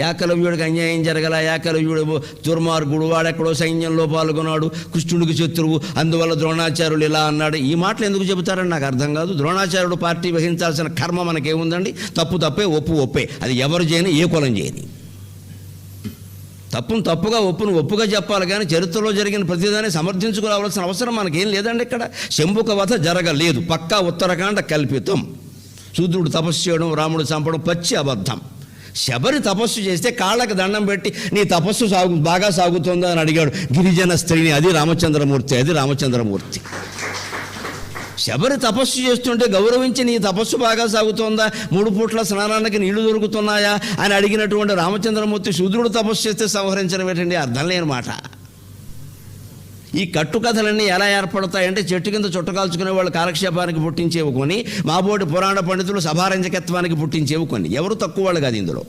ఏకలవ్యుడికి అన్యాయం జరగల, ఏకలవ్యుడు దుర్మార్గుడు, వాడెక్కడో సైన్యంలో పాల్గొన్నాడు, కృష్ణుడికి శత్రువు, అందువల్ల ద్రోణాచార్యులు ఇలా అన్నాడు. ఈ మాటలు ఎందుకు చెబుతారని నాకు అర్థం కాదు. ద్రోణాచార్యుడు పార్టీ వహించాల్సిన కర్మ మనకేముందండి? తప్పు తప్పే, ఒప్పు ఒప్పే. అది ఎవరు చేయని, ఏ కులం చేయని. తప్పును తప్పుగా, ఒప్పును ఒప్పుగా చెప్పాలి కానీ చరిత్రలో జరిగిన ప్రతిదాన్ని సమర్థించుకోవాల్సిన అవసరం మనకేం లేదండి. ఇక్కడ శంభుక వధ జరగలేదు, పక్కా ఉత్తరాఖండ కల్పితం. శూద్రుడు తపస్సు చేయడం, రాముడు చంపడం పచ్చి అబద్ధం. శబరి తపస్సు చేస్తే కాళ్ళకి దండం పెట్టి నీ తపస్సు బాగా సాగుతుందా అని అడిగాడు గిరిజన స్త్రీని. అది రామచంద్రమూర్తి. శబరి తపస్సు చేస్తుంటే గౌరవించి నీ తపస్సు బాగా సాగుతోందా, 3 పూట్ల స్నానానికి నీళ్లు దొరుకుతున్నాయా అని అడిగినటువంటి రామచంద్రమూర్తి శూద్రుడు తపస్సు చేస్తే సంహరించడం ఏంటండి? అర్థం లేని మాట. ఈ కట్టుకథలన్నీ ఎలా ఏర్పడతాయంటే చెట్టు కింద చుట్టకాల్చుకునే వాళ్ళు కాలక్షేపానికి పుట్టించేవి కొన్ని, మాబోటి పురాణ పండితులు సభారంజకత్వానికి పుట్టించేవి కొన్ని. ఎవరు తక్కువ వాళ్ళు కాదు ఇందులో.